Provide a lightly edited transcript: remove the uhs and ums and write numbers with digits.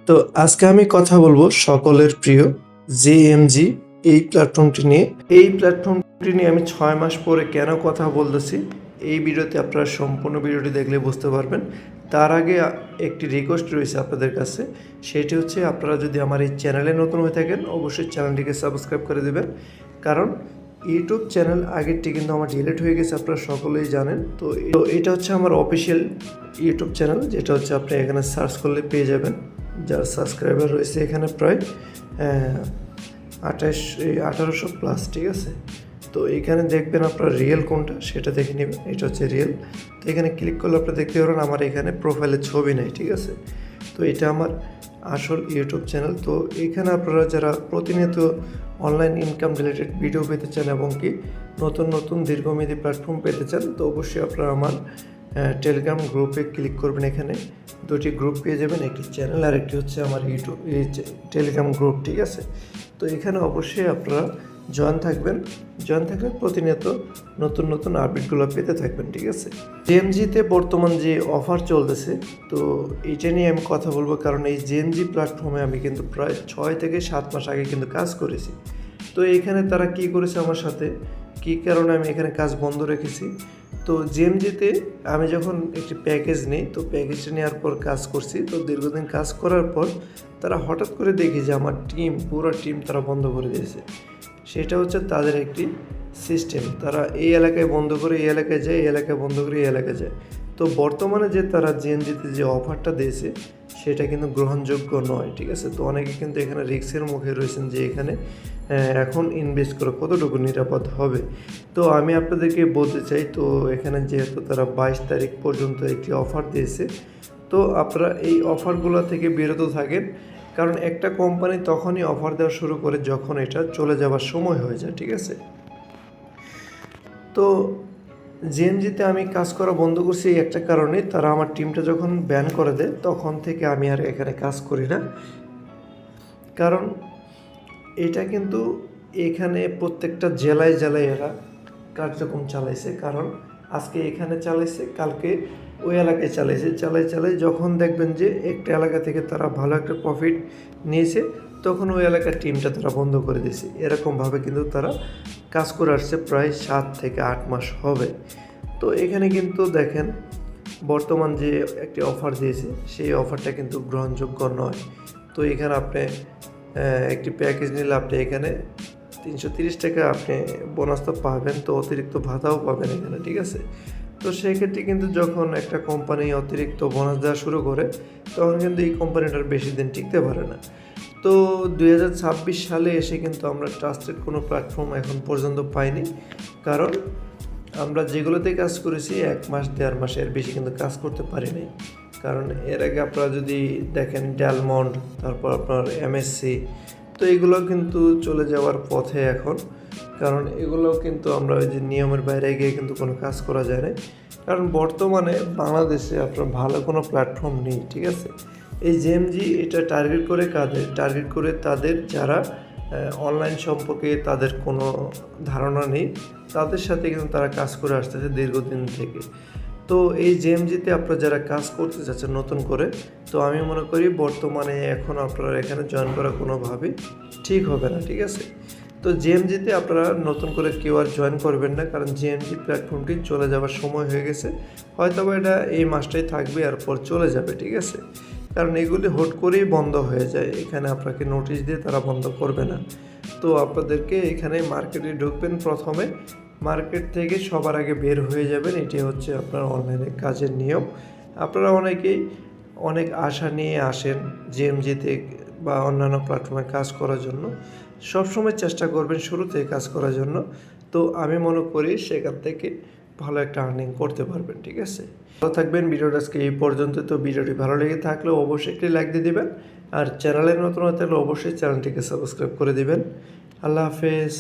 তো আজকে আমি কথা বলবো সকলের প্রিয় জেএমজি এই প্ল্যাটফর্মটি নিয়ে। এই প্ল্যাটফর্মটি নিয়ে আমি 6 মাস পরে কেন কথা বলতেছি এই ভিডিওতে আপনারা সম্পূর্ণ ভিডিওটি দেখলে বুঝতে পারবেন। তার আগে একটি রিকোয়েস্ট রয়েছে আপনাদের কাছে, সেটি হচ্ছে আপনারা যদি আমার এই চ্যানেলে নতুন হয়ে থাকেন অবশ্যই চ্যানেলটিকে সাবস্ক্রাইব করে দেবেন, কারণ ইউটিউব চ্যানেল আগেরটি কিন্তু আমার ডিলিট হয়ে গেছে, আপনারা সকলেই জানেন। তো এটা হচ্ছে আমার অফিসিয়াল ইউটিউব চ্যানেল, যেটা হচ্ছে আপনি এখানে সার্চ করলে পেয়ে যাবেন। যার সাবস্ক্রাইবার রয়েছে এখানে প্রায় 1800 প্লাস, ঠিক আছে। তো এখানে দেখবেন আপনার রিয়েল কোনটা সেটা দেখে নেবেন, এটা হচ্ছে রিয়েল। তো এখানে ক্লিক করলে আপনি দেখতে পারেন আমার এখানে প্রোফাইলে ছবি নেই, ঠিক আছে। তো এটা আমার আসল ইউটিউব চ্যানেল। তো এখানে আপনারা যারা প্রতিনিয়ত অনলাইন ইনকাম রিলেটেড ভিডিও পেতে চান এবং কি নতুন নতুন দীর্ঘমেয়াদী প্ল্যাটফর্ম পেতে চান, তো অবশ্যই আপনারা আমার টেলিগ্রাম গ্রুপে ক্লিক করবেন। এখানে দুটি গ্রুপ পেয়ে যাবেন, একটি চ্যানেল আর একটি হচ্ছে আমার ইউটিউব টেলিগ্রাম গ্রুপ, ঠিক আছে। তো এখানে অবশ্যই আপনারা জয়েন থাকবেন প্রতিনিয়ত নতুন নতুন আপডেটগুলো পেতে থাকবেন, ঠিক আছে। জেএমজিতে বর্তমান যে অফার চলতেছে, তো এইটা নিয়ে আমি কথা বলবো, কারণ এই জেএমজি প্ল্যাটফর্মে আমি কিন্তু প্রায় 6 থেকে 7 মাস আগে কিন্তু কাজ করেছি। তো এইখানে তারা কি করেছে আমার সাথে, কী কারণে আমি এখানে কাজ বন্ধ রেখেছি। তো জেএমজিতে আমি যখন একটি প্যাকেজ নিই, তো প্যাকেজটা নেওয়ার পর কাজ করছি, তো দীর্ঘদিন কাজ করার পর তারা হঠাৎ করে দেখি যে আমার পুরো টিম তারা বন্ধ করে দিয়েছে। সেটা হচ্ছে তাদের একটি সিস্টেম, তারা এই এলাকায় বন্ধ করে এই এলাকায় যায়, এই এলাকায় বন্ধ করে এই এলাকায় যায়। তো বর্তমানে যে তারা জেএমজিতে যে অফারটা দিয়েছে সেটা কিন্তু গ্রহণযোগ্য নয়, ঠিক আছে। তো অনেকে কিন্তু এখানে রিস্কের মুখে রয়েছেন যে এখানে এখন ইনভেস্ট করা কতটুকু নিরাপদ হবে। তো আমি আপনাদেরকে বলতে চাই, তো এখানে যেহেতু তারা 22 তারিখ পর্যন্ত একটি অফার দিয়েছে, তো আপনারা এই অফারগুলো থেকে বিরত থাকেন, কারণ একটা কোম্পানি তখনই অফার দেওয়া শুরু করে যখন এটা চলে যাওয়ার সময় হয়ে যায়, ঠিক আছে। তো জেএমজিতে আমি কাজ করা বন্ধ করছি এই একটা কারণে, তারা আমার টিমটা যখন ব্যান করে দেয় তখন থেকে আমি আর এখানে কাজ করি না। কারণ এটা কিন্তু এখানে প্রত্যেকটা জেলায় জেলায় এরা কার্যক্রম চালাইছে, কারণ আজকে এখানে চালাইছে, কালকে ওই এলাকায় চালাই যখন দেখবেন যে একটা এলাকা থেকে তারা ভালো একটা প্রফিট নিয়েছে, তখন ওই এলাকার টিমটা তারা বন্ধ করে দিয়েছে। এরকমভাবে কিন্তু তারা কাজ করে আসছে প্রায় 7 থেকে 8 মাস হবে। তো এখানে কিন্তু দেখেন বর্তমান যে একটি অফার দিয়েছে সেই অফারটা কিন্তু গ্রহণযোগ্য নয়। তো এখানে আপনি একটি প্যাকেজ নিলে আপনি এখানে 330 টাকা আপনি বোনাস তো পাবেন, তো অতিরিক্ত ভাতাও পাবেন এখানে, ঠিক আছে। তো সেক্ষেত্রে কিন্তু যখন একটা কোম্পানি অতিরিক্ত বোনাস দেওয়া শুরু করে তখন কিন্তু এই কোম্পানিটার বেশি দিন টিকতে পারে না। তো 2026 সালে এসে কিন্তু আমরা ট্রাস্টেড কোনো প্ল্যাটফর্ম এখন পর্যন্ত পাইনি, কারণ আমরা যেগুলোতে কাজ করেছি 1 মাস 1.5 মাসের বেশি কিন্তু কাজ করতে পারিনি। কারণ এর আগে আপনারা যদি দেখেন ডেলমন্ড, তারপর আপনার এমএসসি, তো এগুলো কিন্তু চলে যাওয়ার পথে এখন, কারণ এগুলোও কিন্তু আমরা ওই যে নিয়মের বাইরে গিয়ে কিন্তু কোনো কাজ করা যায় না, কারণ বর্তমানে বাংলাদেশে আপনার ভালো কোনো প্ল্যাটফর্ম নেই, ঠিক আছে। এই জেএমজি এটা টার্গেট করে তাদের যারা অনলাইন সম্পর্কে তাদের কোনো ধারণা নেই, তাদের সাথে কিন্তু তারা কাজ করে আসতেছে দীর্ঘদিন থেকে। তো এই জেএমজিতে আপনারা যারা কাজ করতে চাচ্ছেন নতুন করে, তো আমি মনে করি বর্তমানে এখন আপনারা এখানে জয়েন করা কোনোভাবেই ঠিক হবে না, ঠিক আছে। তো জেএমজিতে আপনারা নতুন করে কেউ আর জয়েন করবেন না, কারণ জেএমজি প্ল্যাটফর্মটি চলে যাওয়ার সময় হয়ে গেছে। হয়তো এটা এই মাসটাই থাকবে আর পর চলে যাবে, ঠিক আছে। কারণ এগুলি হুট করেই বন্ধ হয়ে যায়, এখানে আপনাকে নোটিশ দিয়ে তারা বন্ধ করবে না। তো আপনাদেরকে এখানে মার্কেটে ঢুকবেন, প্রথমে মার্কেট থেকে সবার আগে বের হয়ে যাবেন, এটি হচ্ছে আপনার অনলাইনে কাজের নিয়ম। আপনারা অনেকেই অনেক আশা নিয়ে আসেন জেএমজিতে বা অন্যান্য প্ল্যাটফর্মে কাজ করার জন্য, সবসময় চেষ্টা করবেন শুরুতে কাজ করার জন্য। তো আমি মনে করি সেখান থেকে ভালো একটা আর্নিং করতে পারবেন, ঠিক আছে। ভালো থাকবেন। ভিডিওটা আজকে এই পর্যন্ত। তো ভিডিওটি ভালো লেগে থাকলে অবশ্যই একটি লাইক দিয়ে দেবেন, আর চ্যানেলের নতুন হতে হলে অবশ্যই চ্যানেলটিকে সাবস্ক্রাইব করে দেবেন। আল্লাহ হাফেজ।